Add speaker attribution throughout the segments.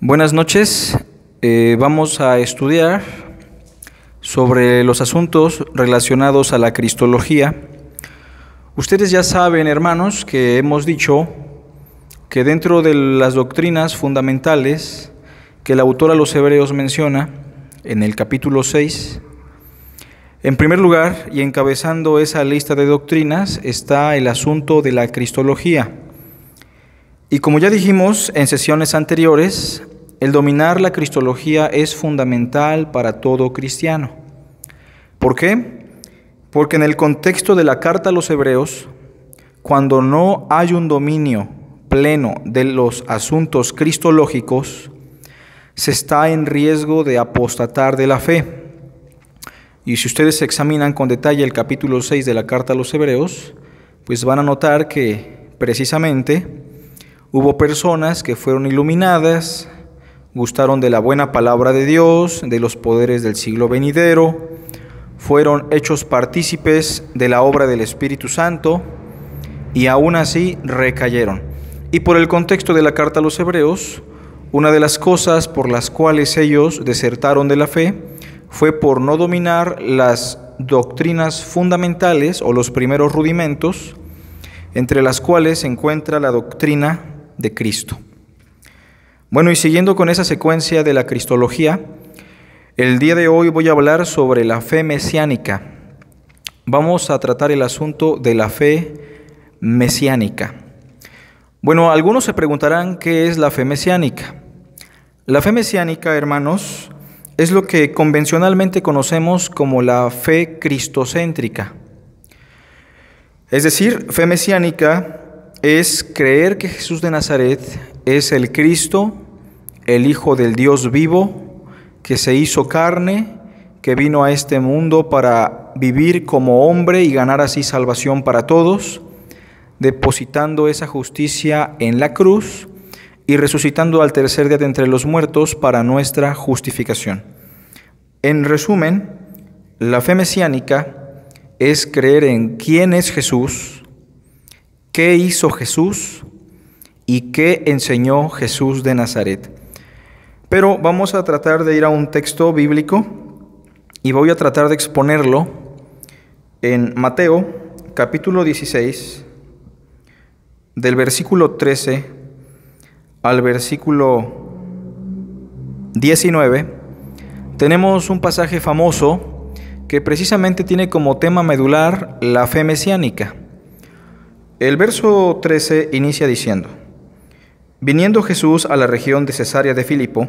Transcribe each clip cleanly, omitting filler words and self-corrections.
Speaker 1: Buenas noches. Vamos a estudiar sobre los asuntos relacionados a la cristología. Ustedes ya saben, hermanos, que hemos dicho que dentro de las doctrinas fundamentales que el autor a los Hebreos menciona en el capítulo 6, en primer lugar y encabezando esa lista de doctrinas está el asunto de la cristología. Y como ya dijimos en sesiones anteriores, el dominar la cristología es fundamental para todo cristiano. ¿Por qué? Porque en el contexto de la carta a los Hebreos, cuando no hay un dominio pleno de los asuntos cristológicos, se está en riesgo de apostatar de la fe. Y si ustedes examinan con detalle el capítulo 6 de la carta a los Hebreos, pues van a notar que precisamente hubo personas que fueron iluminadas, gustaron de la buena palabra de Dios, de los poderes del siglo venidero, fueron hechos partícipes de la obra del Espíritu Santo y aún así recayeron. Y por el contexto de la carta a los Hebreos, una de las cosas por las cuales ellos desertaron de la fe fue por no dominar las doctrinas fundamentales o los primeros rudimentos, entre las cuales se encuentra la doctrina de Cristo. Bueno, y siguiendo con esa secuencia de la cristología, el día de hoy voy a hablar sobre la fe mesiánica. Vamos a tratar el asunto de la fe mesiánica. Bueno, algunos se preguntarán qué es la fe mesiánica. La fe mesiánica, hermanos, es lo que convencionalmente conocemos como la fe cristocéntrica. Es decir, fe mesiánica es creer que Jesús de Nazaret es el Cristo, el Hijo del Dios vivo, que se hizo carne, que vino a este mundo para vivir como hombre y ganar así salvación para todos, depositando esa justicia en la cruz y resucitando al tercer día de entre los muertos para nuestra justificación. En resumen, la fe mesiánica es creer en quién es Jesús, qué hizo Jesús y qué enseñó Jesús de Nazaret. Pero vamos a tratar de ir a un texto bíblico y voy a tratar de exponerlo en Mateo, capítulo 16, del versículo 13 al versículo 19. Tenemos un pasaje famoso que precisamente tiene como tema medular la fe mesiánica. El verso 13 inicia diciendo: Viniendo Jesús a la región de Cesarea de Filipo,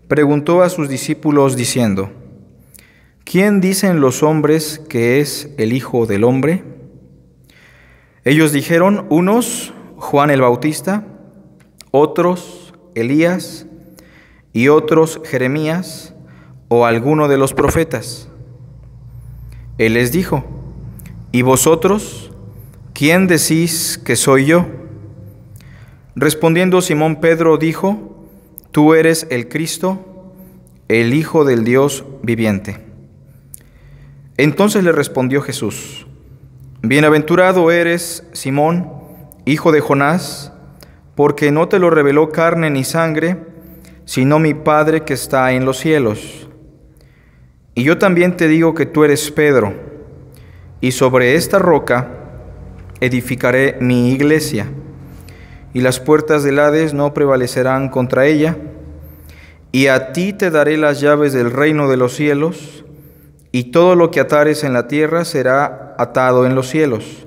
Speaker 1: preguntó a sus discípulos diciendo: ¿Quién dicen los hombres que es el Hijo del Hombre? Ellos dijeron: unos, Juan el Bautista, otros, Elías, y otros, Jeremías, o alguno de los profetas. Él les dijo: ¿y vosotros, quién decís que soy yo? Respondiendo Simón Pedro dijo: Tú eres el Cristo, el Hijo del Dios viviente. Entonces le respondió Jesús: Bienaventurado eres, Simón, hijo de Jonás, porque no te lo reveló carne ni sangre, sino mi Padre que está en los cielos. Y yo también te digo que tú eres Pedro, y sobre esta roca edificaré mi iglesia, y las puertas del Hades no prevalecerán contra ella. Y a ti te daré las llaves del reino de los cielos, y todo lo que atares en la tierra será atado en los cielos,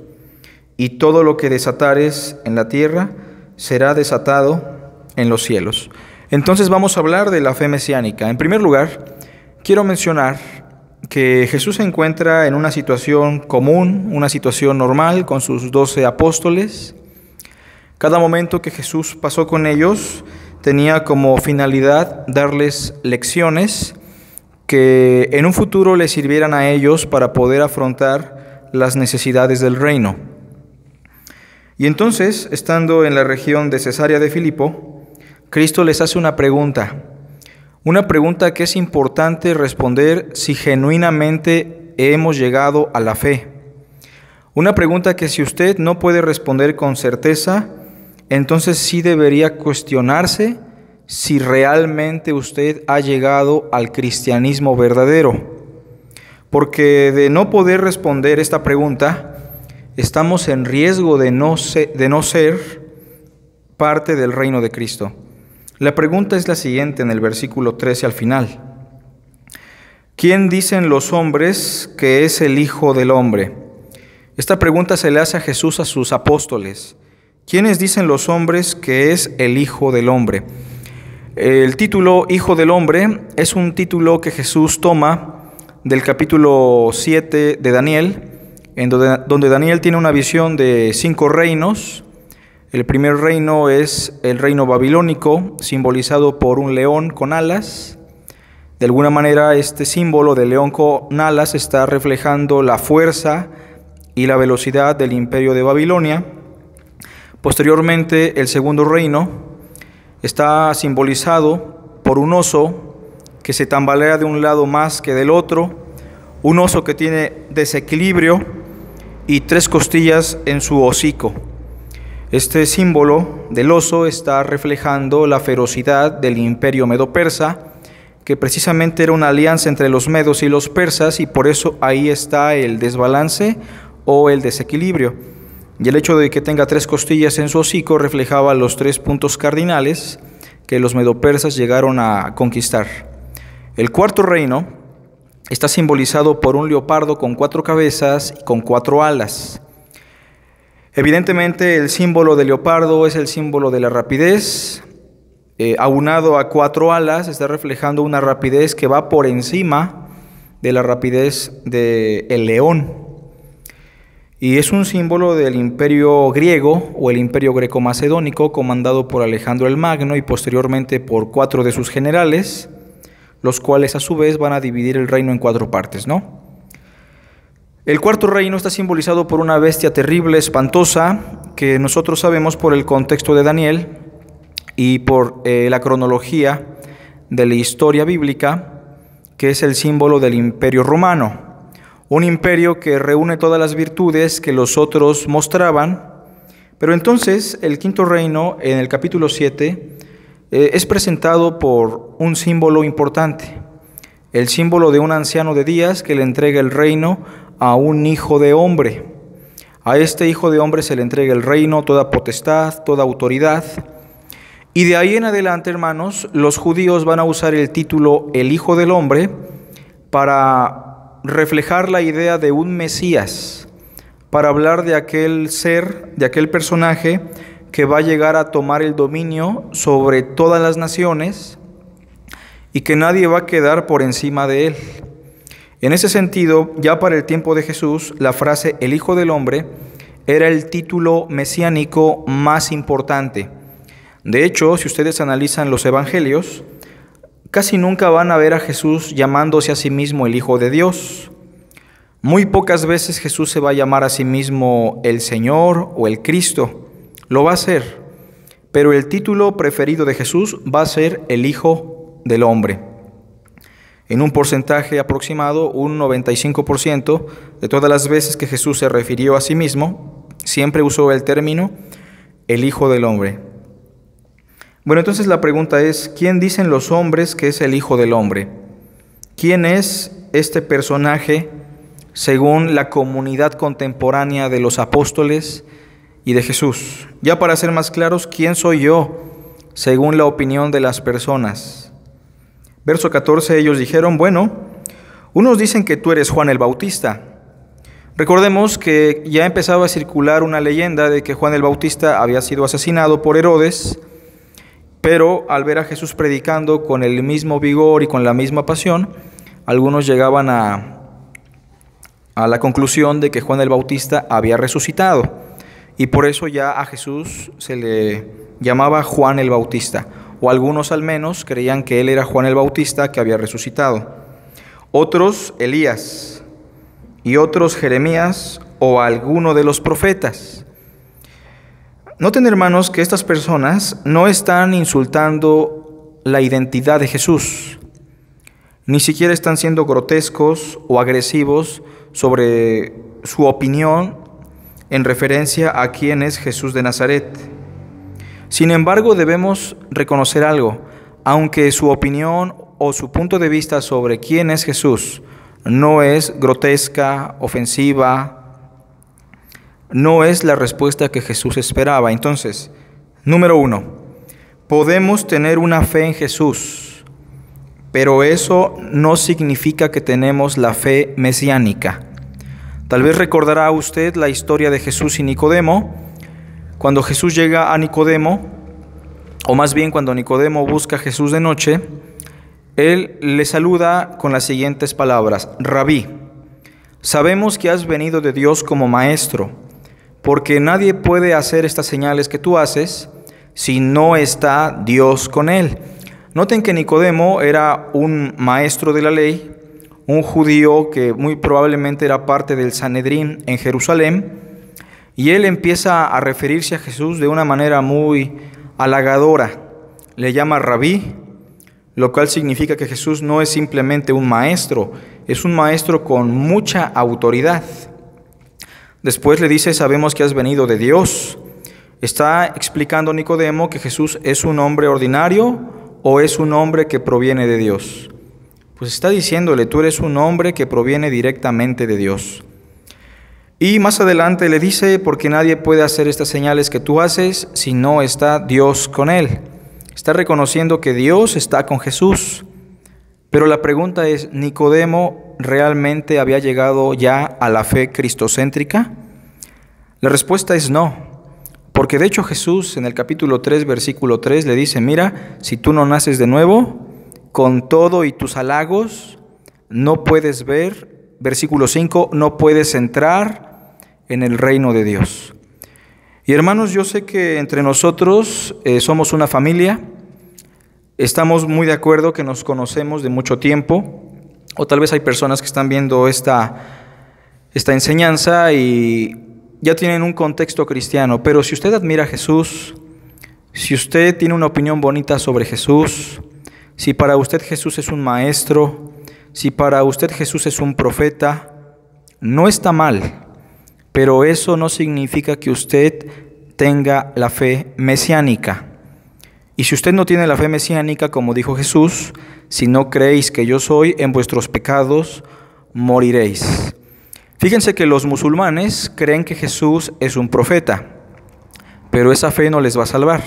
Speaker 1: y todo lo que desatares en la tierra será desatado en los cielos. Entonces vamos a hablar de la fe mesiánica. En primer lugar, quiero mencionar que Jesús se encuentra en una situación común, una situación normal con sus 12 apóstoles. Cada momento que Jesús pasó con ellos tenía como finalidad darles lecciones que en un futuro les sirvieran a ellos para poder afrontar las necesidades del reino. Y entonces, estando en la región de Cesarea de Filipo, Cristo les hace una pregunta que es importante responder si genuinamente hemos llegado a la fe. Una pregunta que si usted no puede responder con certeza, entonces sí debería cuestionarse si realmente usted ha llegado al cristianismo verdadero. Porque de no poder responder esta pregunta, estamos en riesgo de no ser parte del reino de Cristo. La pregunta es la siguiente en el versículo 13 al final. ¿Quién dicen los hombres que es el Hijo del Hombre? Esta pregunta se le hace a Jesús a sus apóstoles. ¿Quiénes dicen los hombres que es el Hijo del Hombre? El título Hijo del Hombre es un título que Jesús toma del capítulo 7 de Daniel, en donde Daniel tiene una visión de 5 reinos. El primer reino es el reino babilónico, simbolizado por un león con alas. De alguna manera, este símbolo de león con alas está reflejando la fuerza y la velocidad del imperio de Babilonia. Posteriormente, el segundo reino está simbolizado por un oso que se tambalea de un lado más que del otro, un oso que tiene desequilibrio y 3 costillas en su hocico. Este símbolo del oso está reflejando la ferocidad del imperio medo-persa, que precisamente era una alianza entre los medos y los persas, y por eso ahí está el desbalance o el desequilibrio. Y el hecho de que tenga 3 costillas en su hocico reflejaba los 3 puntos cardinales que los medo-persas llegaron a conquistar. El cuarto reino está simbolizado por un leopardo con 4 cabezas y con 4 alas. Evidentemente, el símbolo del leopardo es el símbolo de la rapidez. Aunado a 4 alas, está reflejando una rapidez que va por encima de la rapidez del león. Y es un símbolo del imperio griego o el imperio greco-macedónico, comandado por Alejandro el Magno y posteriormente por 4 de sus generales, los cuales a su vez van a dividir el reino en 4 partes, ¿no? El cuarto reino está simbolizado por una bestia terrible, espantosa, que nosotros sabemos por el contexto de Daniel y por la cronología de la historia bíblica, que es el símbolo del imperio romano. Un imperio que reúne todas las virtudes que los otros mostraban. Pero entonces el quinto reino, en el capítulo 7, es presentado por un símbolo importante. El símbolo de un anciano de días que le entrega el reino a un hijo de hombre. A este hijo de hombre se le entrega el reino, toda potestad, toda autoridad. Y de ahí en adelante, hermanos, los judíos van a usar el título el Hijo del Hombre para reflejar la idea de un Mesías, para hablar de aquel ser, de aquel personaje que va a llegar a tomar el dominio sobre todas las naciones y que nadie va a quedar por encima de él. En ese sentido, ya para el tiempo de Jesús, la frase el Hijo del Hombre era el título mesiánico más importante. De hecho, si ustedes analizan los evangelios, casi nunca van a ver a Jesús llamándose a sí mismo el Hijo de Dios. Muy pocas veces Jesús se va a llamar a sí mismo el Señor o el Cristo. Lo va a hacer, pero el título preferido de Jesús va a ser el Hijo del Hombre. En un porcentaje aproximado, un 95% de todas las veces que Jesús se refirió a sí mismo, siempre usó el término el Hijo del Hombre. Bueno, entonces la pregunta es, ¿quién dicen los hombres que es el Hijo del Hombre? ¿Quién es este personaje según la comunidad contemporánea de los apóstoles y de Jesús? Ya para ser más claros, ¿quién soy yo según la opinión de las personas? Verso 14, ellos dijeron, bueno, unos dicen que tú eres Juan el Bautista. Recordemos que ya empezaba a circular una leyenda de que Juan el Bautista había sido asesinado por Herodes, pero al ver a Jesús predicando con el mismo vigor y con la misma pasión, algunos llegaban a la conclusión de que Juan el Bautista había resucitado, y por eso ya a Jesús se le llamaba Juan el Bautista, o algunos al menos creían que él era Juan el Bautista que había resucitado. Otros Elías, y otros Jeremías o alguno de los profetas. Noten, hermanos, que estas personas no están insultando la identidad de Jesús, ni siquiera están siendo grotescos o agresivos sobre su opinión en referencia a quién es Jesús de Nazaret. Sin embargo, debemos reconocer algo. aunque su opinión o su punto de vista sobre quién es Jesús no es grotesca, ofensiva, no es la respuesta que Jesús esperaba. Entonces, número 1, podemos tener una fe en Jesús, pero eso no significa que tenemos la fe mesiánica. Tal vez recordará usted la historia de Jesús y Nicodemo. Cuando Jesús llega a Nicodemo, o más bien cuando Nicodemo busca a Jesús de noche, él le saluda con las siguientes palabras: Rabí, sabemos que has venido de Dios como maestro, porque nadie puede hacer estas señales que tú haces si no está Dios con él. Noten que Nicodemo era un maestro de la ley, un judío que muy probablemente era parte del Sanedrín en Jerusalén, y él empieza a referirse a Jesús de una manera muy halagadora. Le llama Rabí, lo cual significa que Jesús no es simplemente un maestro, es un maestro con mucha autoridad. Después le dice: sabemos que has venido de Dios. Está explicando Nicodemo que Jesús es un hombre ordinario o es un hombre que proviene de Dios. Pues está diciéndole: tú eres un hombre que proviene directamente de Dios. Y más adelante le dice: porque nadie puede hacer estas señales que tú haces si no está Dios con él. Está reconociendo que Dios está con Jesús. Pero la pregunta es: ¿Nicodemo realmente había llegado ya a la fe cristocéntrica? La respuesta es no. Porque de hecho Jesús en el capítulo 3, versículo 3 le dice: mira, si tú no naces de nuevo, con todo y tus halagos, no puedes ver. Versículo 5, no puedes entrar en el reino de Dios. Y hermanos, yo sé que entre nosotros somos una familia, estamos muy de acuerdo que nos conocemos de mucho tiempo, o tal vez hay personas que están viendo esta enseñanza y ya tienen un contexto cristiano, pero si usted admira a Jesús, si usted tiene una opinión bonita sobre Jesús, si para usted Jesús es un maestro, si para usted Jesús es un profeta, no está mal, pero eso no significa que usted tenga la fe mesiánica. Y si usted no tiene la fe mesiánica, como dijo Jesús, si no creéis que yo soy, en vuestros pecados moriréis. Fíjense que los musulmanes creen que Jesús es un profeta, pero esa fe no les va a salvar.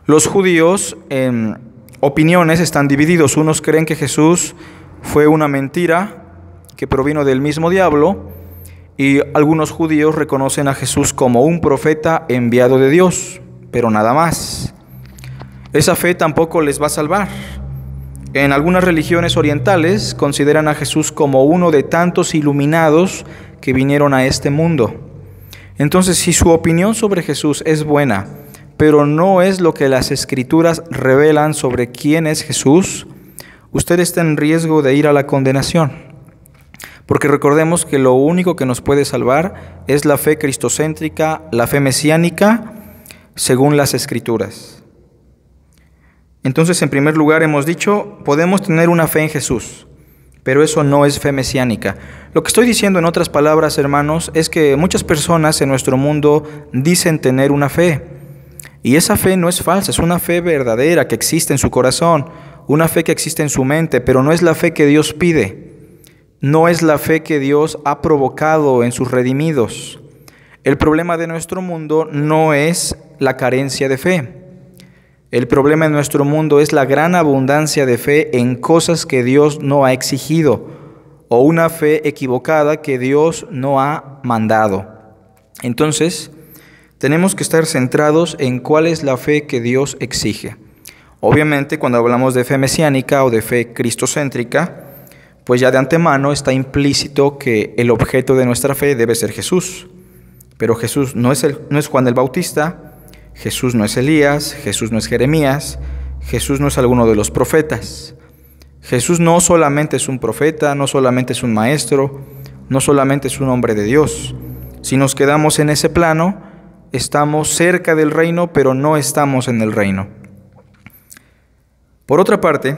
Speaker 1: Los judíos en opiniones están divididos. Unos creen que Jesús fue una mentira que provino del mismo diablo, y algunos judíos reconocen a Jesús como un profeta enviado de Dios, pero nada más. Esa fe tampoco les va a salvar. En algunas religiones orientales consideran a Jesús como uno de tantos iluminados que vinieron a este mundo. Entonces, si su opinión sobre Jesús es buena, pero no es lo que las Escrituras revelan sobre quién es Jesús, usted está en riesgo de ir a la condenación. Porque recordemos que lo único que nos puede salvar es la fe cristocéntrica, la fe mesiánica, según las Escrituras. Entonces, en primer lugar, hemos dicho, podemos tener una fe en Jesús, pero eso no es fe mesiánica. Lo que estoy diciendo, en otras palabras, hermanos, es que muchas personas en nuestro mundo dicen tener una fe, y esa fe no es falsa, es una fe verdadera que existe en su corazón, una fe que existe en su mente, pero no es la fe que Dios pide. No es la fe que Dios ha provocado en sus redimidos. El problema de nuestro mundo no es la carencia de fe. El problema en nuestro mundo es la gran abundancia de fe en cosas que Dios no ha exigido, o una fe equivocada que Dios no ha mandado. Entonces, tenemos que estar centrados en cuál es la fe que Dios exige. Obviamente, cuando hablamos de fe mesiánica o de fe cristocéntrica, pues ya de antemano está implícito que el objeto de nuestra fe debe ser Jesús. Pero Jesús no es Juan el Bautista, Jesús no es Elías, Jesús no es Jeremías, Jesús no es alguno de los profetas. Jesús no solamente es un profeta, no solamente es un maestro, no solamente es un hombre de Dios. Si nos quedamos en ese plano, estamos cerca del reino, pero no estamos en el reino. Por otra parte,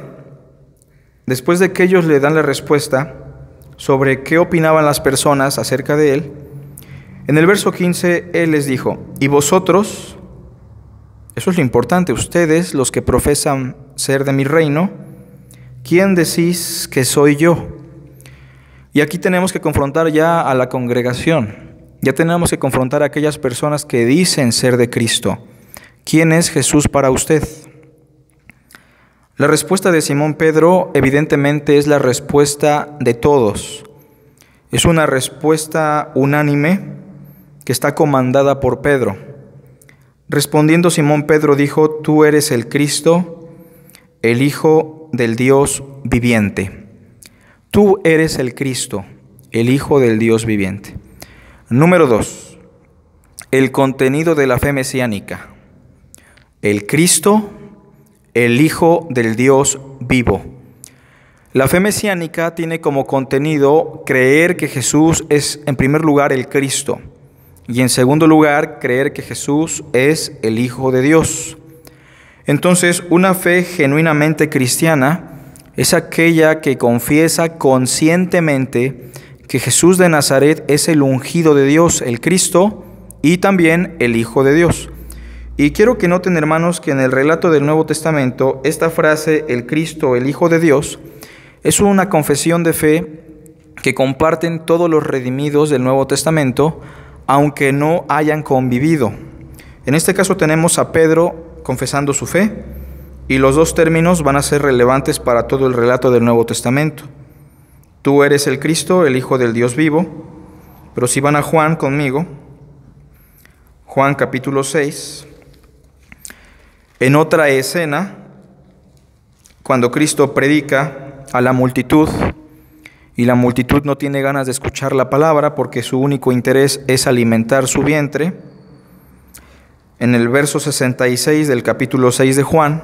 Speaker 1: después de que ellos le dan la respuesta sobre qué opinaban las personas acerca de él, en el verso 15 él les dijo: y vosotros, eso es lo importante, ustedes los que profesan ser de mi reino, ¿quién decís que soy yo? Y aquí tenemos que confrontar ya a la congregación, ya tenemos que confrontar a aquellas personas que dicen ser de Cristo. ¿Quién es Jesús para usted? La respuesta de Simón Pedro evidentemente es la respuesta de todos. Es una respuesta unánime que está comandada por Pedro. Respondiendo Simón Pedro dijo: tú eres el Cristo, el Hijo del Dios viviente. Tú eres el Cristo, el Hijo del Dios viviente. Número 2. El contenido de la fe mesiánica. El Cristo, el Hijo del Dios vivo. La fe mesiánica tiene como contenido creer que Jesús es, en primer lugar, el Cristo, y en segundo lugar, creer que Jesús es el Hijo de Dios. Entonces, una fe genuinamente cristiana es aquella que confiesa conscientemente que Jesús de Nazaret es el ungido de Dios, el Cristo, y también el Hijo de Dios. Y quiero que noten, hermanos, que en el relato del Nuevo Testamento, esta frase, el Cristo, el Hijo de Dios, es una confesión de fe que comparten todos los redimidos del Nuevo Testamento, aunque no hayan convivido. En este caso tenemos a Pedro confesando su fe, y los dos términos van a ser relevantes para todo el relato del Nuevo Testamento. Tú eres el Cristo, el Hijo del Dios vivo. Pero si van a Juan conmigo, Juan capítulo 6, en otra escena, cuando Cristo predica a la multitud, y la multitud no tiene ganas de escuchar la palabra porque su único interés es alimentar su vientre. En el verso 66 del capítulo 6 de Juan,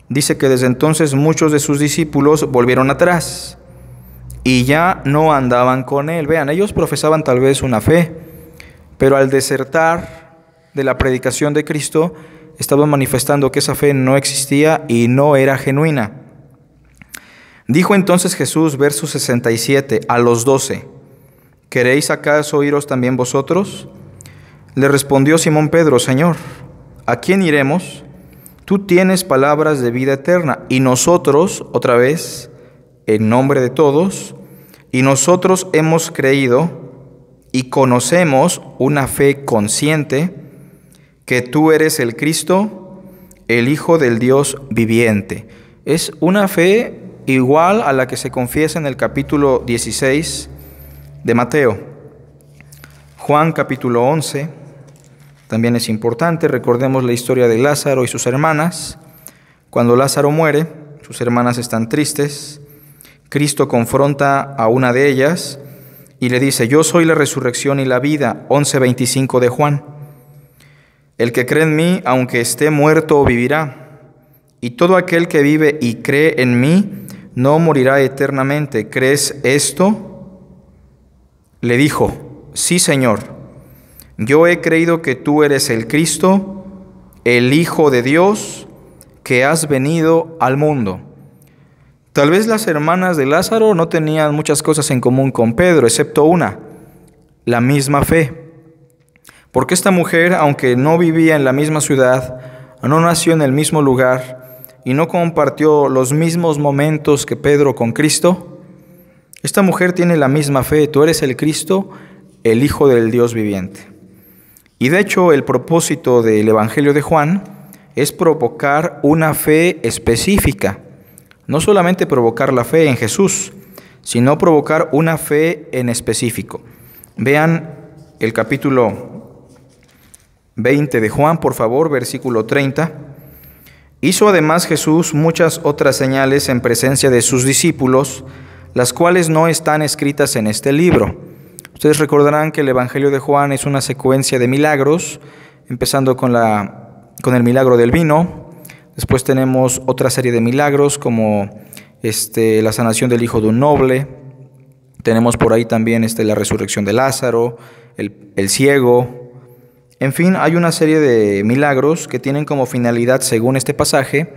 Speaker 1: dice que desde entonces muchos de sus discípulos volvieron atrás y ya no andaban con él. Vean, ellos profesaban tal vez una fe, pero al desertar de la predicación de Cristo, estaban manifestando que esa fe no existía y no era genuina. Dijo entonces Jesús, verso 67, a los 12, ¿queréis acaso iros también vosotros? Le respondió Simón Pedro, Señor, ¿a quién iremos? Tú tienes palabras de vida eterna, y nosotros, otra vez, en nombre de todos, y nosotros hemos creído y conocemos una fe consciente que tú eres el Cristo, el Hijo del Dios viviente. Es una fe igual a la que se confiesa en el capítulo 16 de Mateo. Juan capítulo 11 también es importante. Recordemos la historia de Lázaro y sus hermanas. Cuando Lázaro muere, sus hermanas están tristes. Cristo confronta a una de ellas y le dice: yo soy la resurrección y la vida. 11:25 de Juan. El que cree en mí, aunque esté muerto, vivirá. Y todo aquel que vive y cree en mí, no morirá eternamente. ¿Crees esto? Le dijo: sí, Señor, yo he creído que tú eres el Cristo, el Hijo de Dios, que has venido al mundo. Tal vez las hermanas de Lázaro no tenían muchas cosas en común con Pedro, excepto una: la misma fe. Porque esta mujer, aunque no vivía en la misma ciudad, no nació en el mismo lugar, y no compartió los mismos momentos que Pedro con Cristo, esta mujer tiene la misma fe: tú eres el Cristo, el Hijo del Dios viviente. Y de hecho, el propósito del Evangelio de Juan es provocar una fe específica. No solamente provocar la fe en Jesús, sino provocar una fe en específico. Vean el capítulo 20 de Juan, por favor, versículo 30. Hizo además Jesús muchas otras señales en presencia de sus discípulos, las cuales no están escritas en este libro. Ustedes recordarán que el Evangelio de Juan es una secuencia de milagros, empezando con el milagro del vino. Después tenemos otra serie de milagros como la sanación del hijo de un noble. Tenemos por ahí también la resurrección de Lázaro, el ciego. En fin, hay una serie de milagros que tienen como finalidad, según este pasaje,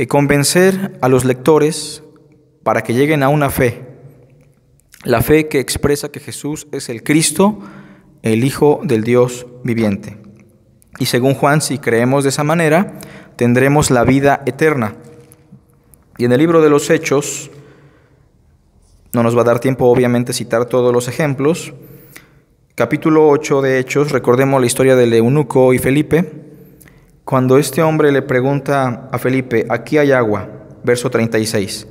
Speaker 1: convencer a los lectores para que lleguen a una fe. La fe que expresa que Jesús es el Cristo, el Hijo del Dios viviente. Y según Juan, si creemos de esa manera, tendremos la vida eterna. Y en el libro de los Hechos, no nos va a dar tiempo obviamente citar todos los ejemplos, capítulo 8 de Hechos, recordemos la historia del eunuco y Felipe, cuando este hombre le pregunta a Felipe, aquí hay agua, verso 36,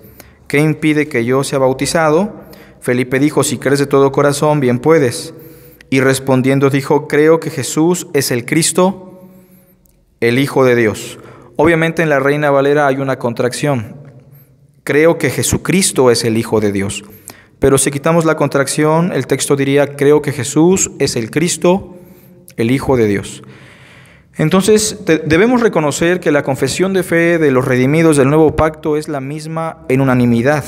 Speaker 1: ¿qué impide que yo sea bautizado? Felipe dijo, si crees de todo corazón, bien puedes. Y respondiendo dijo, creo que Jesús es el Cristo, el Hijo de Dios. Obviamente en la Reina Valera hay una contracción. Creo que Jesucristo es el Hijo de Dios. Pero si quitamos la contracción, el texto diría, creo que Jesús es el Cristo, el Hijo de Dios. Entonces, debemos reconocer que la confesión de fe de los redimidos del nuevo pacto es la misma en unanimidad.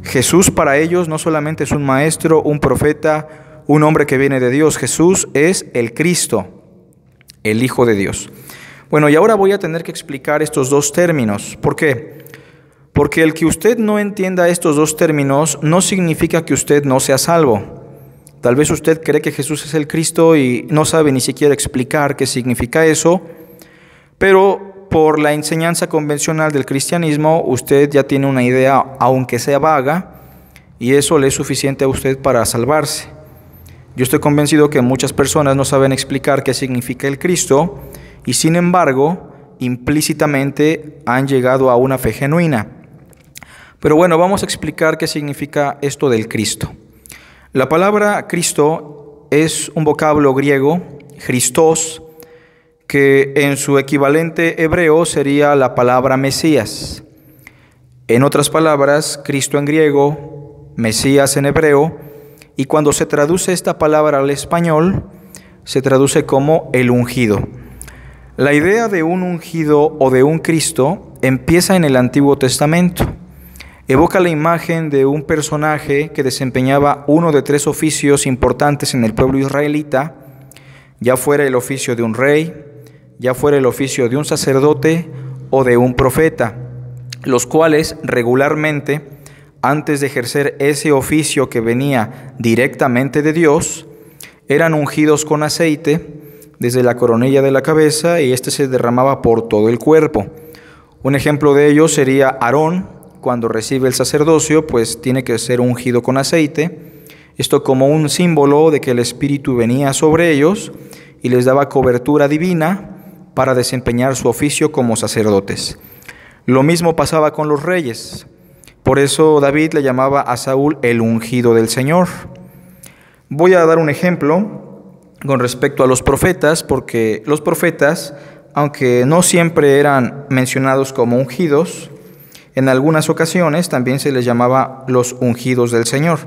Speaker 1: Jesús para ellos no solamente es un maestro, un profeta, un hombre que viene de Dios. Jesús es el Cristo, el Hijo de Dios. Bueno, y ahora voy a tener que explicar estos dos términos. ¿Por qué? Porque el que usted no entienda estos dos términos no significa que usted no sea salvo. Tal vez usted cree que Jesús es el Cristo y no sabe ni siquiera explicar qué significa eso, pero por la enseñanza convencional del cristianismo usted ya tiene una idea, aunque sea vaga, y eso le es suficiente a usted para salvarse. Yo estoy convencido que muchas personas no saben explicar qué significa el Cristo y sin embargo implícitamente han llegado a una fe genuina. Pero bueno, vamos a explicar qué significa esto del Cristo. La palabra Cristo es un vocablo griego, Christos, que en su equivalente hebreo sería la palabra Mesías. En otras palabras, Cristo en griego, Mesías en hebreo, y cuando se traduce esta palabra al español, se traduce como el ungido. La idea de un ungido o de un Cristo empieza en el Antiguo Testamento. Evoca la imagen de un personaje que desempeñaba uno de tres oficios importantes en el pueblo israelita, ya fuera el oficio de un rey, ya fuera el oficio de un sacerdote o de un profeta, los cuales regularmente, antes de ejercer ese oficio que venía directamente de Dios, eran ungidos con aceite desde la coronilla de la cabeza y este se derramaba por todo el cuerpo. Un ejemplo de ello sería Aarón. Cuando recibe el sacerdocio, pues tiene que ser ungido con aceite, esto como un símbolo de que el Espíritu venía sobre ellos y les daba cobertura divina para desempeñar su oficio como sacerdotes. Lo mismo pasaba con los reyes, por eso David le llamaba a Saúl el ungido del Señor. Voy a dar un ejemplo con respecto a los profetas, porque los profetas, aunque no siempre eran mencionados como ungidos, en algunas ocasiones también se les llamaba los ungidos del Señor.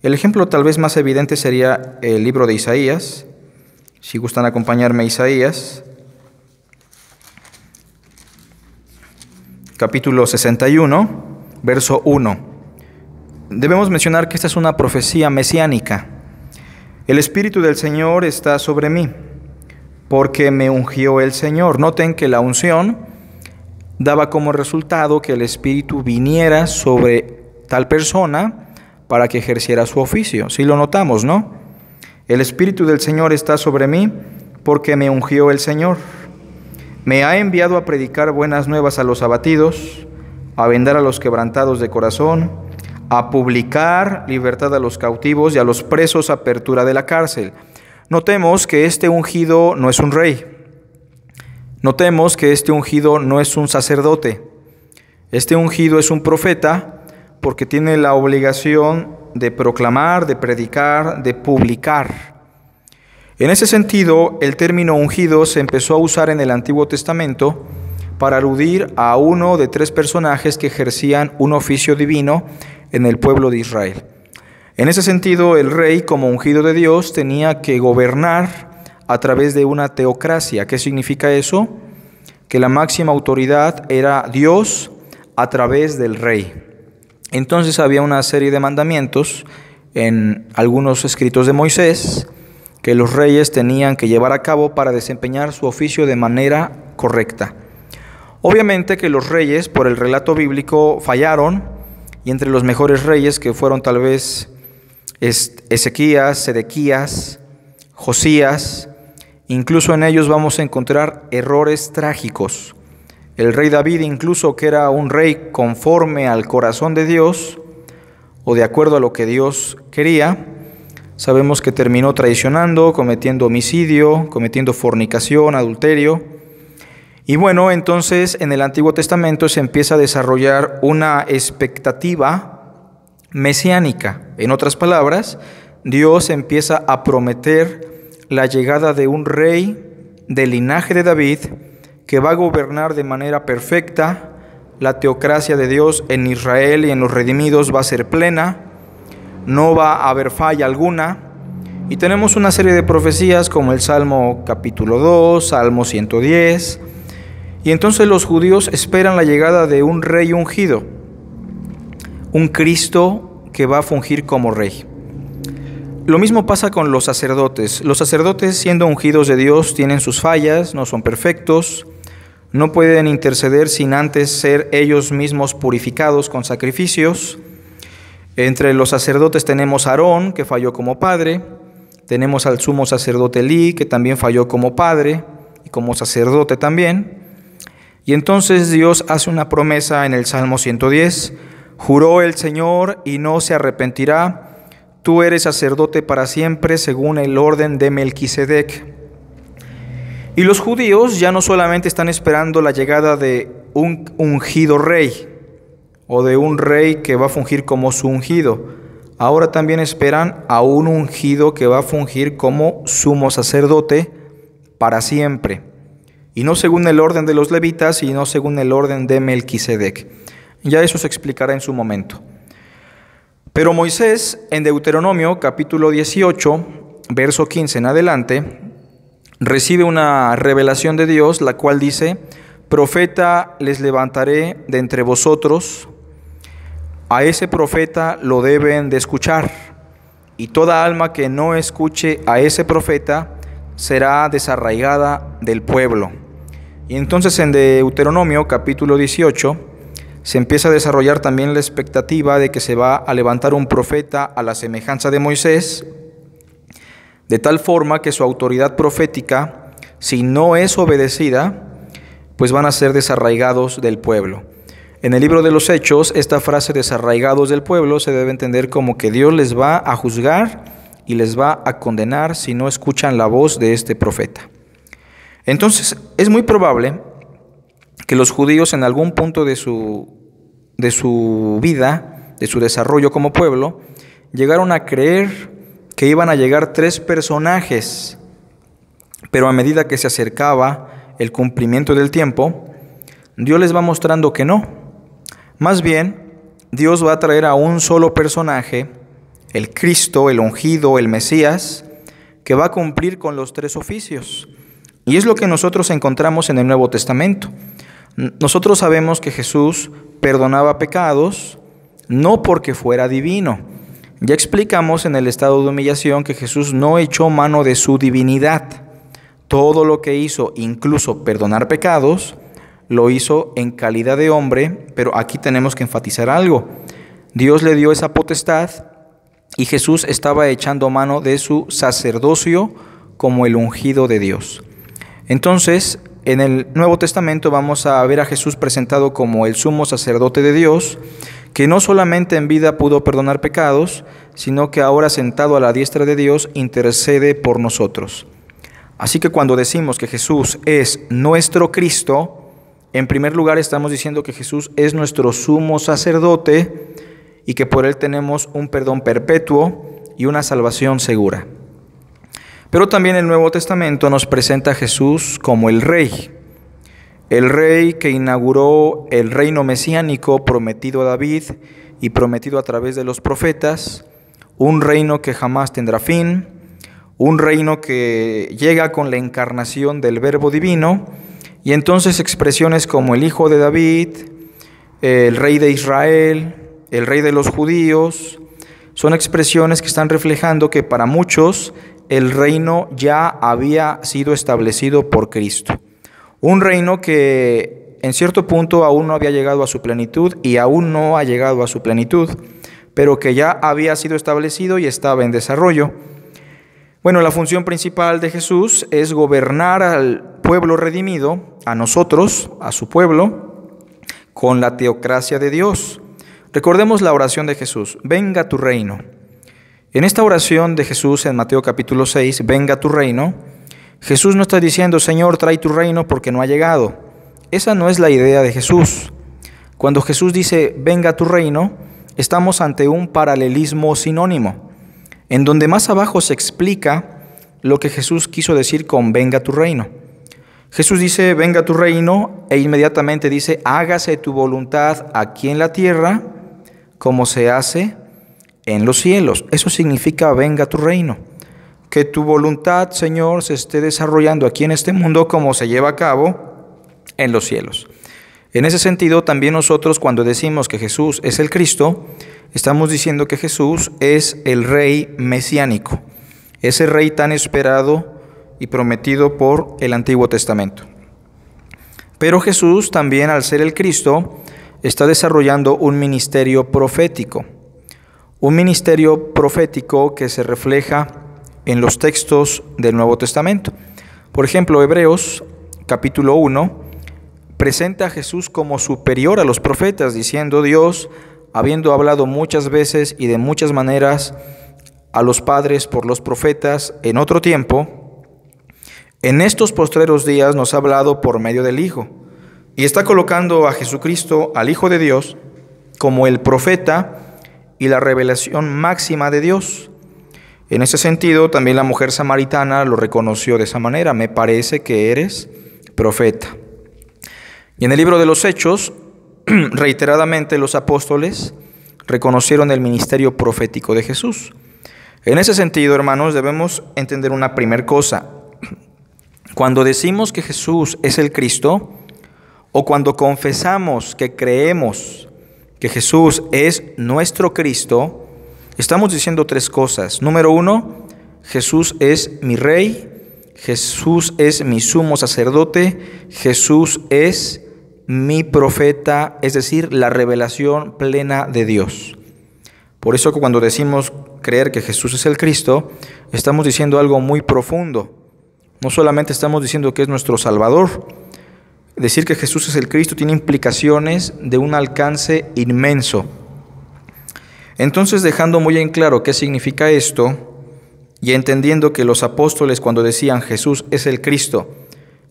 Speaker 1: El ejemplo tal vez más evidente sería el libro de Isaías. Si gustan acompañarme a Isaías, capítulo 61, verso 1. Debemos mencionar que esta es una profecía mesiánica. El Espíritu del Señor está sobre mí, porque me ungió el Señor. Noten que la unción daba como resultado que el Espíritu viniera sobre tal persona para que ejerciera su oficio. Sí lo notamos, ¿no? El Espíritu del Señor está sobre mí porque me ungió el Señor. Me ha enviado a predicar buenas nuevas a los abatidos, a vendar a los quebrantados de corazón, a publicar libertad a los cautivos y a los presos apertura de la cárcel. Notemos que este ungido no es un rey. Notemos que este ungido no es un sacerdote. Este ungido es un profeta porque tiene la obligación de proclamar, de predicar, de publicar. En ese sentido, el término ungido se empezó a usar en el Antiguo Testamento para aludir a uno de tres personajes que ejercían un oficio divino en el pueblo de Israel. En ese sentido, el rey, como ungido de Dios, tenía que gobernar a través de una teocracia. ¿Qué significa eso? Que la máxima autoridad era Dios a través del rey. Entonces había una serie de mandamientos en algunos escritos de Moisés que los reyes tenían que llevar a cabo para desempeñar su oficio de manera correcta. Obviamente que los reyes, por el relato bíblico, fallaron, y entre los mejores reyes que fueron tal vez Ezequías, Sedequías, Josías, incluso en ellos vamos a encontrar errores trágicos El rey David, incluso que era un rey conforme al corazón de Dios o de acuerdo a lo que Dios quería, sabemos que terminó traicionando, cometiendo homicidio, cometiendo fornicación, adulterio. Y bueno, entonces en el Antiguo Testamento se empieza a desarrollar una expectativa mesiánica. En otras palabras, Dios empieza a prometer la llegada de un rey del linaje de David que va a gobernar de manera perfecta. La teocracia de Dios en Israel y en los redimidos va a ser plena, no va a haber falla alguna. Y tenemos una serie de profecías como el Salmo capítulo 2, Salmo 110. Y entonces los judíos esperan la llegada de un rey ungido, un Cristo que va a fungir como rey. Lo mismo pasa con los sacerdotes. Los sacerdotes, siendo ungidos de Dios, tienen sus fallas, no son perfectos, no pueden interceder sin antes ser ellos mismos purificados con sacrificios. Entre los sacerdotes tenemos a Aarón, que falló como padre, tenemos al sumo sacerdote Elí, que también falló como padre y como sacerdote también. Y entonces Dios hace una promesa en el Salmo 110, juró el Señor y no se arrepentirá, tú eres sacerdote para siempre según el orden de Melquisedec. Y los judíos ya no solamente están esperando la llegada de un ungido rey o de un rey que va a fungir como su ungido, ahora también esperan a un ungido que va a fungir como sumo sacerdote para siempre. Y no según el orden de los levitas, y no según el orden de Melquisedec. Ya eso se explicará en su momento. Pero Moisés, en Deuteronomio capítulo 18, verso 15 en adelante, recibe una revelación de Dios, la cual dice, profeta les levantaré de entre vosotros, a ese profeta lo deben de escuchar, y toda alma que no escuche a ese profeta será desarraigada del pueblo. Y entonces en Deuteronomio capítulo 18 se empieza a desarrollar también la expectativa de que se va a levantar un profeta a la semejanza de Moisés, de tal forma que su autoridad profética, si no es obedecida, pues van a ser desarraigados del pueblo. En el libro de los Hechos, esta frase desarraigados del pueblo se debe entender como que Dios les va a juzgar y les va a condenar si no escuchan la voz de este profeta. Entonces, es muy probable que los judíos en algún punto de su vida, de su desarrollo como pueblo, llegaron a creer que iban a llegar tres personajes, pero a medida que se acercaba el cumplimiento del tiempo, Dios les va mostrando que no. Más bien, Dios va a traer a un solo personaje, el Cristo, el ungido, el Mesías, que va a cumplir con los tres oficios. Y es lo que nosotros encontramos en el Nuevo Testamento. Nosotros sabemos que Jesús perdonaba pecados, no porque fuera divino. Ya explicamos en el estado de humillación que Jesús no echó mano de su divinidad. Todo lo que hizo, incluso perdonar pecados, lo hizo en calidad de hombre, pero aquí tenemos que enfatizar algo. Dios le dio esa potestad y Jesús estaba echando mano de su sacerdocio como el ungido de Dios. Entonces, en el Nuevo Testamento vamos a ver a Jesús presentado como el sumo sacerdote de Dios, que no solamente en vida pudo perdonar pecados, sino que ahora sentado a la diestra de Dios intercede por nosotros. Así que cuando decimos que Jesús es nuestro Cristo, en primer lugar estamos diciendo que Jesús es nuestro sumo sacerdote y que por él tenemos un perdón perpetuo y una salvación segura. Pero también el Nuevo Testamento nos presenta a Jesús como el rey que inauguró el reino mesiánico prometido a David y prometido a través de los profetas, un reino que jamás tendrá fin, un reino que llega con la encarnación del Verbo Divino, y entonces expresiones como el Hijo de David, el Rey de Israel, el Rey de los judíos, son expresiones que están reflejando que para muchos el reino ya había sido establecido por Cristo. Un reino que en cierto punto aún no había llegado a su plenitud y aún no ha llegado a su plenitud, pero que ya había sido establecido y estaba en desarrollo. Bueno, la función principal de Jesús es gobernar al pueblo redimido, a nosotros, a su pueblo, con la teocracia de Dios. Recordemos la oración de Jesús, venga tu reino. En esta oración de Jesús en Mateo capítulo 6, venga tu reino, Jesús no está diciendo, Señor, trae tu reino porque no ha llegado. Esa no es la idea de Jesús. Cuando Jesús dice, venga tu reino, estamos ante un paralelismo sinónimo, en donde más abajo se explica lo que Jesús quiso decir con venga tu reino. Jesús dice, venga tu reino, e inmediatamente dice, hágase tu voluntad aquí en la tierra, como se hace en los cielos. Eso significa venga tu reino. Que tu voluntad, Señor, se esté desarrollando aquí en este mundo como se lleva a cabo en los cielos. En ese sentido, también nosotros cuando decimos que Jesús es el Cristo, estamos diciendo que Jesús es el Rey mesiánico, ese Rey tan esperado y prometido por el Antiguo Testamento. Pero Jesús también, al ser el Cristo, está desarrollando un ministerio profético que se refleja en los textos del Nuevo Testamento. Por ejemplo, Hebreos capítulo 1 presenta a Jesús como superior a los profetas, diciendo Dios, habiendo hablado muchas veces y de muchas maneras a los padres por los profetas en otro tiempo, en estos postreros días nos ha hablado por medio del Hijo, y está colocando a Jesucristo, al Hijo de Dios, como el profeta y la revelación máxima de Dios. En ese sentido, también la mujer samaritana lo reconoció de esa manera, me parece que eres profeta. Y en el libro de los Hechos, reiteradamente los apóstoles reconocieron el ministerio profético de Jesús. En ese sentido, hermanos, debemos entender una primera cosa. Cuando decimos que Jesús es el Cristo, o cuando confesamos que creemos que Jesús es nuestro Cristo, estamos diciendo tres cosas. Número uno, Jesús es mi Rey, Jesús es mi sumo sacerdote, Jesús es mi profeta, es decir, la revelación plena de Dios. Por eso cuando decimos creer que Jesús es el Cristo, estamos diciendo algo muy profundo. No solamente estamos diciendo que es nuestro Salvador. Decir que Jesús es el Cristo tiene implicaciones de un alcance inmenso. Entonces, dejando muy en claro qué significa esto, y entendiendo que los apóstoles cuando decían Jesús es el Cristo,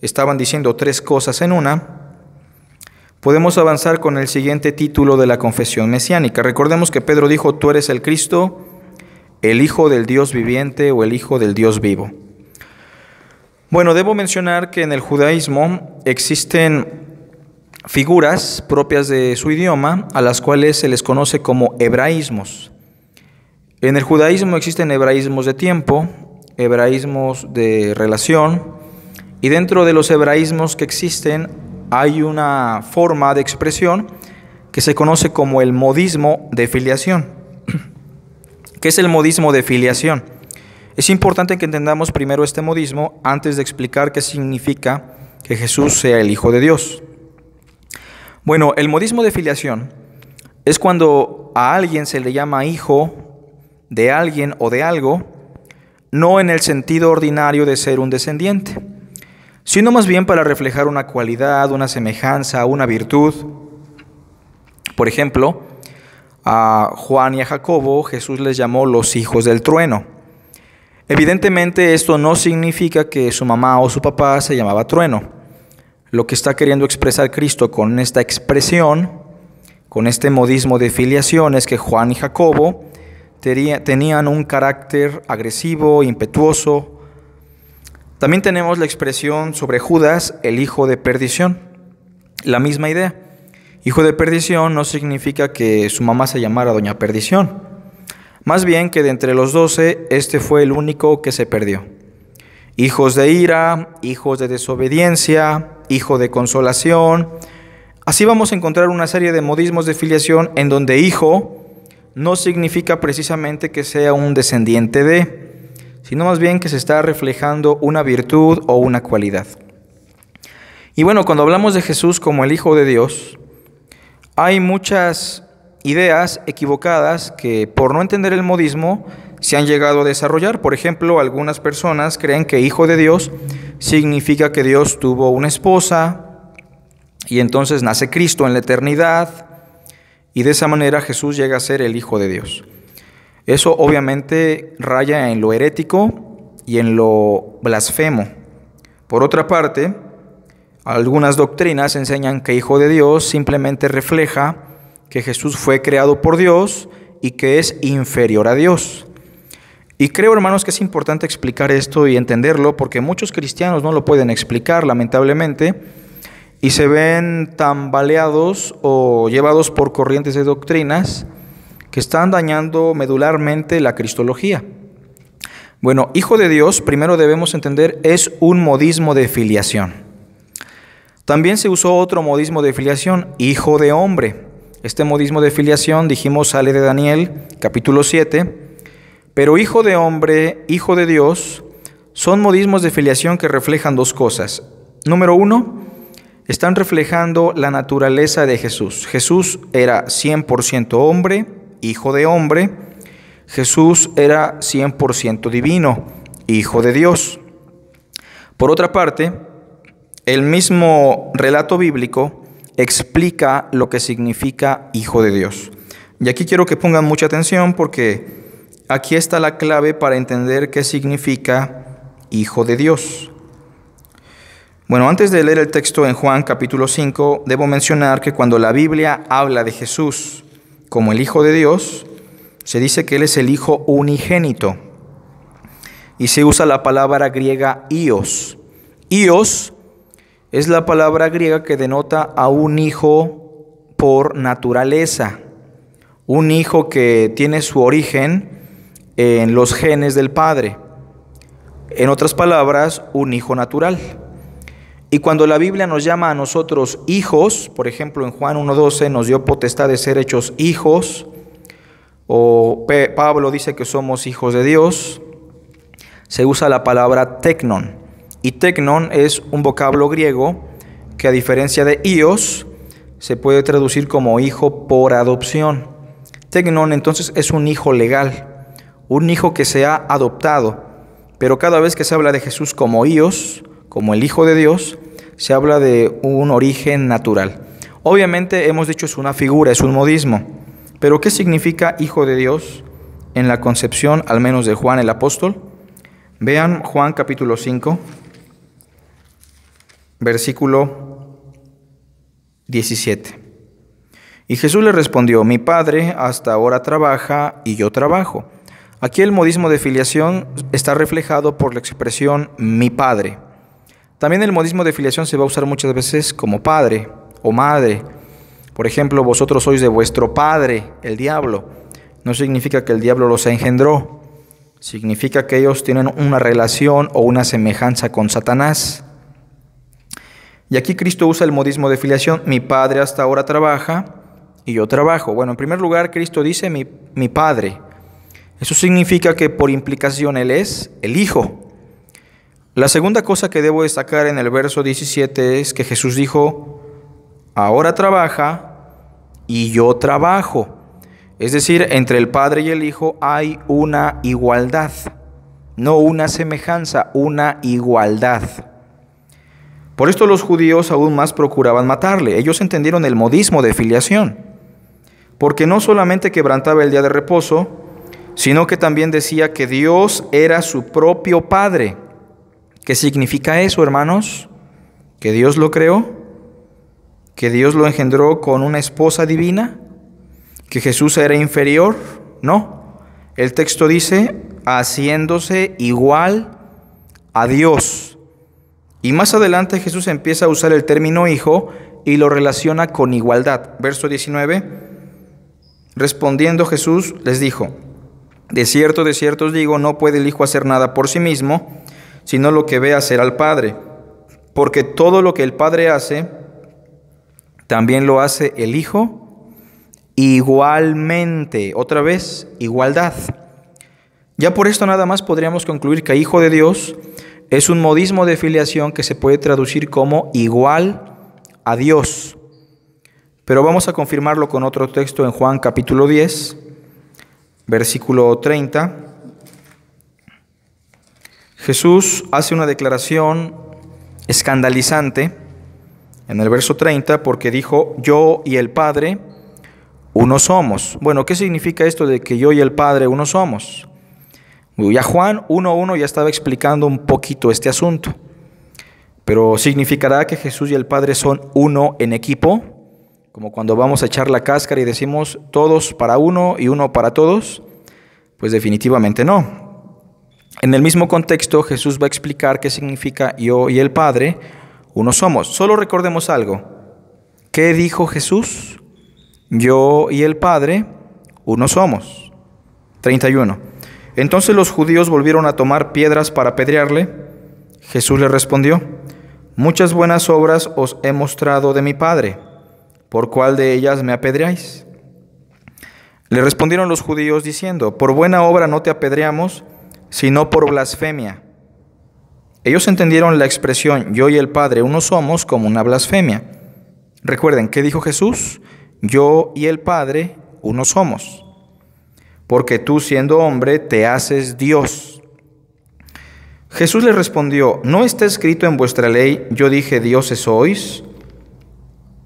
Speaker 1: estaban diciendo tres cosas en una, podemos avanzar con el siguiente título de la confesión mesiánica. Recordemos que Pedro dijo, tú eres el Cristo, el Hijo del Dios viviente o el Hijo del Dios vivo. Bueno, debo mencionar que en el judaísmo existen figuras propias de su idioma a las cuales se les conoce como hebraísmos. En el judaísmo existen hebraísmos de tiempo, hebraísmos de relación, y dentro de los hebraísmos que existen hay una forma de expresión que se conoce como el modismo de filiación. ¿Qué es el modismo de filiación? Es importante que entendamos primero este modismo antes de explicar qué significa que Jesús sea el Hijo de Dios. Bueno, el modismo de filiación es cuando a alguien se le llama hijo de alguien o de algo, no en el sentido ordinario de ser un descendiente, sino más bien para reflejar una cualidad, una semejanza, una virtud. Por ejemplo, a Juan y a Jacobo Jesús les llamó los hijos del trueno. Evidentemente esto no significa que su mamá o su papá se llamaba Trueno. Lo que está queriendo expresar Cristo con esta expresión, con este modismo de filiación, es que Juan y Jacobo tenían un carácter agresivo, impetuoso. También tenemos la expresión sobre Judas, el hijo de perdición. La misma idea. Hijo de perdición no significa que su mamá se llamara Doña Perdición. Más bien que de entre los 12, este fue el único que se perdió. Hijos de ira, hijos de desobediencia, hijo de consolación. Así vamos a encontrar una serie de modismos de filiación en donde hijo no significa precisamente que sea un descendiente de, sino más bien que se está reflejando una virtud o una cualidad. Y bueno, cuando hablamos de Jesús como el Hijo de Dios, hay muchas ideas equivocadas que por no entender el modismo se han llegado a desarrollar. Por ejemplo, algunas personas creen que hijo de Dios significa que Dios tuvo una esposa y entonces nace Cristo en la eternidad y de esa manera Jesús llega a ser el Hijo de Dios. Eso obviamente raya en lo herético y en lo blasfemo. Por otra parte, algunas doctrinas enseñan que Hijo de Dios simplemente refleja que Jesús fue creado por Dios y que es inferior a Dios. Y creo, hermanos, que es importante explicar esto y entenderlo porque muchos cristianos no lo pueden explicar, lamentablemente, y se ven tambaleados o llevados por corrientes de doctrinas que están dañando medularmente la cristología. Bueno, Hijo de Dios, primero debemos entender, es un modismo de filiación. También se usó otro modismo de filiación, Hijo de hombre. Este modismo de filiación, dijimos, sale de Daniel, capítulo 7, pero Hijo de hombre, Hijo de Dios, son modismos de filiación que reflejan dos cosas. Número uno, están reflejando la naturaleza de Jesús. Jesús era 100% hombre, Hijo de hombre. Jesús era 100% divino, Hijo de Dios. Por otra parte, el mismo relato bíblico explica lo que significa Hijo de Dios. Y aquí quiero que pongan mucha atención porque aquí está la clave para entender qué significa Hijo de Dios. Bueno, antes de leer el texto en Juan capítulo 5, debo mencionar que cuando la Biblia habla de Jesús como el Hijo de Dios, se dice que Él es el Hijo unigénito. Y se usa la palabra griega ios. Ios es la palabra griega que denota a un hijo por naturaleza. Un hijo que tiene su origen en los genes del Padre. En otras palabras, un hijo natural. Y cuando la Biblia nos llama a nosotros hijos, por ejemplo en Juan 1:12 nos dio potestad de ser hechos hijos, o Pablo dice que somos hijos de Dios, se usa la palabra teknon. Y teknon es un vocablo griego que a diferencia de ios se puede traducir como hijo por adopción. Teknon entonces es un hijo legal, un hijo que se ha adoptado. Pero cada vez que se habla de Jesús como ios, como el Hijo de Dios, se habla de un origen natural. Obviamente hemos dicho es una figura, es un modismo. Pero ¿qué significa Hijo de Dios en la concepción, al menos de Juan el apóstol? Vean Juan capítulo 5, versículo 17. Y Jesús le respondió: mi Padre hasta ahora trabaja y yo trabajo. Aquí el modismo de filiación está reflejado por la expresión mi Padre. También el modismo de filiación se va a usar muchas veces como padre o madre. Por ejemplo, vosotros sois de vuestro padre, el diablo. No significa que el diablo los engendró. Significa que ellos tienen una relación o una semejanza con Satanás. Y aquí Cristo usa el modismo de filiación. Mi Padre hasta ahora trabaja y yo trabajo. Bueno, en primer lugar, Cristo dice mi Padre. Eso significa que por implicación Él es el Hijo. La segunda cosa que debo destacar en el verso 17 es que Jesús dijo: ahora trabaja y yo trabajo. Es decir, entre el Padre y el Hijo hay una igualdad, no una semejanza, una igualdad. Por esto los judíos aún más procuraban matarle. Ellos entendieron el modismo de filiación, porque no solamente quebrantaba el día de reposo, sino que también decía que Dios era su propio Padre. ¿Qué significa eso, hermanos? ¿Que Dios lo creó? ¿Que Dios lo engendró con una esposa divina? ¿Que Jesús era inferior? No. El texto dice, haciéndose igual a Dios. Y más adelante Jesús empieza a usar el término hijo y lo relaciona con igualdad. Verso 19. Respondiendo Jesús les dijo: de cierto os digo, no puede el Hijo hacer nada por sí mismo, sino lo que ve hacer al Padre. Porque todo lo que el Padre hace, también lo hace el Hijo igualmente. Otra vez, igualdad. Ya por esto nada más podríamos concluir que Hijo de Dios es un modismo de filiación que se puede traducir como igual a Dios. Pero vamos a confirmarlo con otro texto en Juan capítulo 10, versículo 30. Jesús hace una declaración escandalizante en el verso 30 porque dijo: yo y el Padre uno somos. Bueno, ¿qué significa esto de que yo y el Padre uno somos? Ya Juan 1:1 ya estaba explicando un poquito este asunto, pero ¿significará que Jesús y el Padre son uno en equipo? Como cuando vamos a echar la cáscara y decimos todos para uno y uno para todos. Pues definitivamente no. En el mismo contexto, Jesús va a explicar qué significa yo y el Padre uno somos. Solo recordemos algo. ¿Qué dijo Jesús? Yo y el Padre uno somos. 31. Entonces los judíos volvieron a tomar piedras para apedrearle. Jesús le respondió: muchas buenas obras os he mostrado de mi Padre. ¿Por cuál de ellas me apedreáis? Le respondieron los judíos diciendo: por buena obra no te apedreamos, sino por blasfemia. Ellos entendieron la expresión yo y el Padre uno somos como una blasfemia. Recuerden, ¿qué dijo Jesús? Yo y el Padre uno somos. Porque tú, siendo hombre, te haces Dios. Jesús le respondió: ¿no está escrito en vuestra ley, yo dije dioses sois?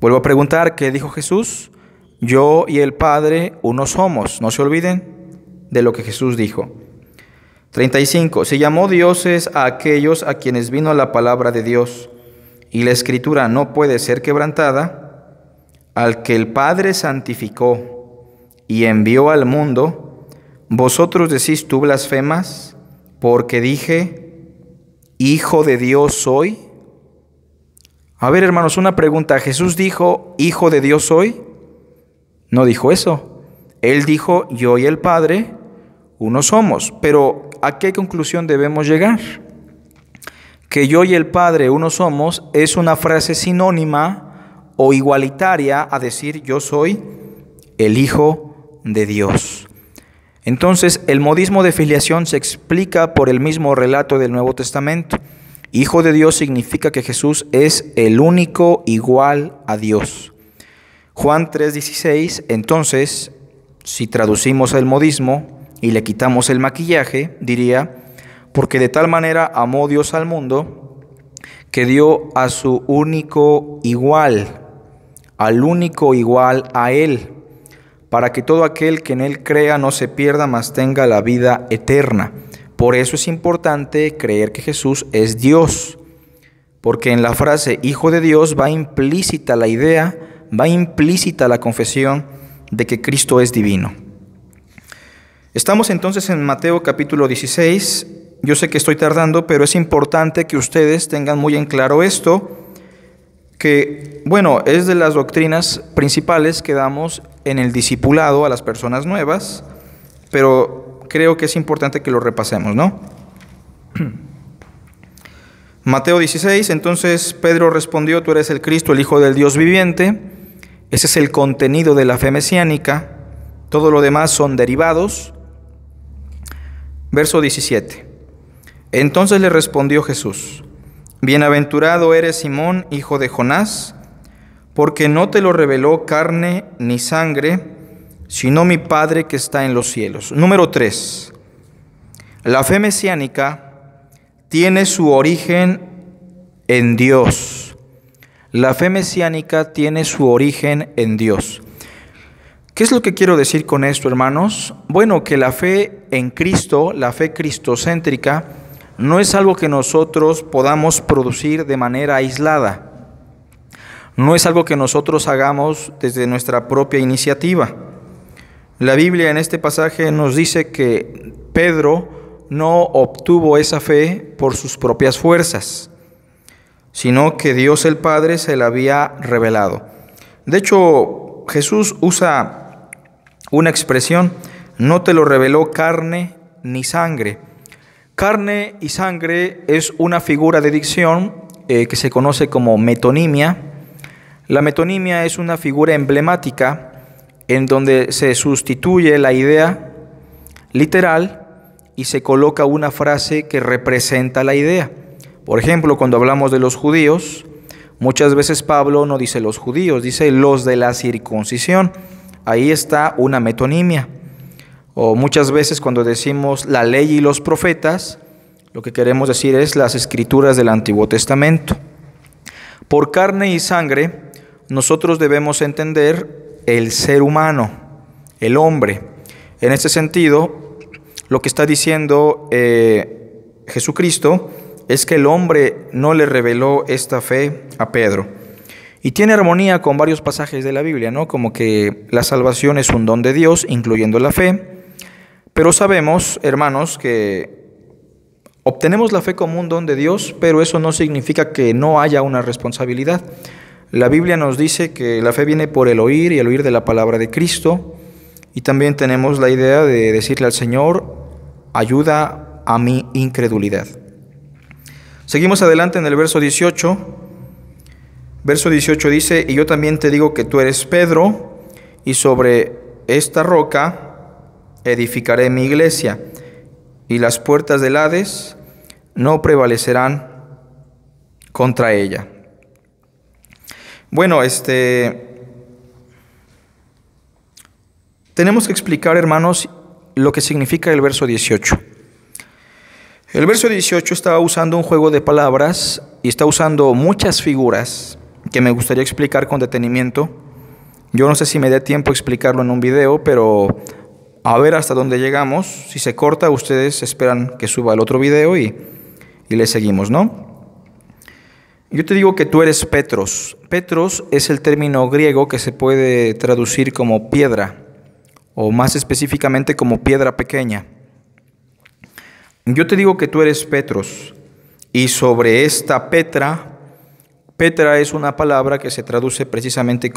Speaker 1: Vuelvo a preguntar, ¿qué dijo Jesús? Yo y el Padre uno somos. No se olviden de lo que Jesús dijo. 35. Se llamó dioses a aquellos a quienes vino la palabra de Dios, y la Escritura no puede ser quebrantada. Al que el Padre santificó y envió al mundo, vosotros decís: tú blasfemas, porque dije, Hijo de Dios soy. A ver, hermanos, una pregunta. ¿Jesús dijo, Hijo de Dios soy? No dijo eso. Él dijo, yo y el Padre uno somos. Pero, ¿a qué conclusión debemos llegar? Que yo y el Padre uno somos es una frase sinónima o igualitaria a decir yo soy el Hijo de Dios. Entonces, el modismo de filiación se explica por el mismo relato del Nuevo Testamento. Hijo de Dios significa que Jesús es el único igual a Dios. Juan 3:16, entonces, si traducimos el modismo y le quitamos el maquillaje, diría: porque de tal manera amó Dios al mundo, que dio a su único igual, al único igual a Él, para que todo aquel que en Él crea no se pierda, mas tenga la vida eterna. Por eso es importante creer que Jesús es Dios, porque en la frase Hijo de Dios va implícita la idea, va implícita la confesión de que Cristo es divino. Estamos entonces en Mateo capítulo 16. Yo sé que estoy tardando, pero es importante que ustedes tengan muy en claro esto, que, bueno, es de las doctrinas principales que damos en el discipulado a las personas nuevas, pero creo que es importante que lo repasemos, ¿no? Mateo 16, entonces Pedro respondió: tú eres el Cristo, el Hijo del Dios viviente. Ese es el contenido de la fe mesiánica. Todo lo demás son derivados. Verso 17. Entonces le respondió Jesús: bienaventurado eres Simón, hijo de Jonás, porque no te lo reveló carne ni sangre, sino mi Padre que está en los cielos. Número 3. La fe mesiánica tiene su origen en Dios. La fe mesiánica tiene su origen en Dios. ¿Qué es lo que quiero decir con esto, hermanos? Bueno, que la fe en Cristo, la fe cristocéntrica, no es algo que nosotros podamos producir de manera aislada. No es algo que nosotros hagamos desde nuestra propia iniciativa. La Biblia en este pasaje nos dice que Pedro no obtuvo esa fe por sus propias fuerzas, sino que Dios el Padre se la había revelado. De hecho, Jesús usa una expresión: no te lo reveló carne ni sangre. Carne y sangre es una figura de dicción que se conoce como metonimia. La metonimia es una figura emblemática en donde se sustituye la idea literal y se coloca una frase que representa la idea. Por ejemplo, cuando hablamos de los judíos, muchas veces Pablo no dice los judíos, dice los de la circuncisión. Ahí está una metonimia. O muchas veces cuando decimos la ley y los profetas, Lo que queremos decir es las escrituras del Antiguo Testamento. Por carne y sangre, nosotros debemos entender el ser humano, el hombre. En este sentido, lo que está diciendo Jesucristo es que el hombre no le reveló esta fe a Pedro. Y tiene armonía con varios pasajes de la Biblia, ¿no? Como que la salvación es un don de Dios, incluyendo la fe. Pero sabemos, hermanos, que obtenemos la fe como un don de Dios, pero eso no significa que no haya una responsabilidad. La Biblia nos dice que la fe viene por el oír y el oír de la palabra de Cristo. Y también tenemos la idea de decirle al Señor, ayuda a mi incredulidad. Seguimos adelante en el verso 18. Verso 18 dice, y yo también te digo que tú eres Pedro, y sobre esta roca edificaré mi iglesia, y las puertas del Hades no prevalecerán contra ella. Bueno, tenemos que explicar, hermanos, lo que significa el verso 18. El verso 18 está usando un juego de palabras y está usando muchas figuras que me gustaría explicar con detenimiento. Yo no sé si me dé tiempo explicarlo en un video, pero a ver hasta dónde llegamos. Si se corta, ustedes esperan que suba el otro video y le seguimos, ¿no? Yo te digo que tú eres Petros. Petros es el término griego que se puede traducir como piedra, o más específicamente como piedra pequeña. Yo te digo que tú eres Petros, y sobre esta Petra es una palabra que se traduce precisamente como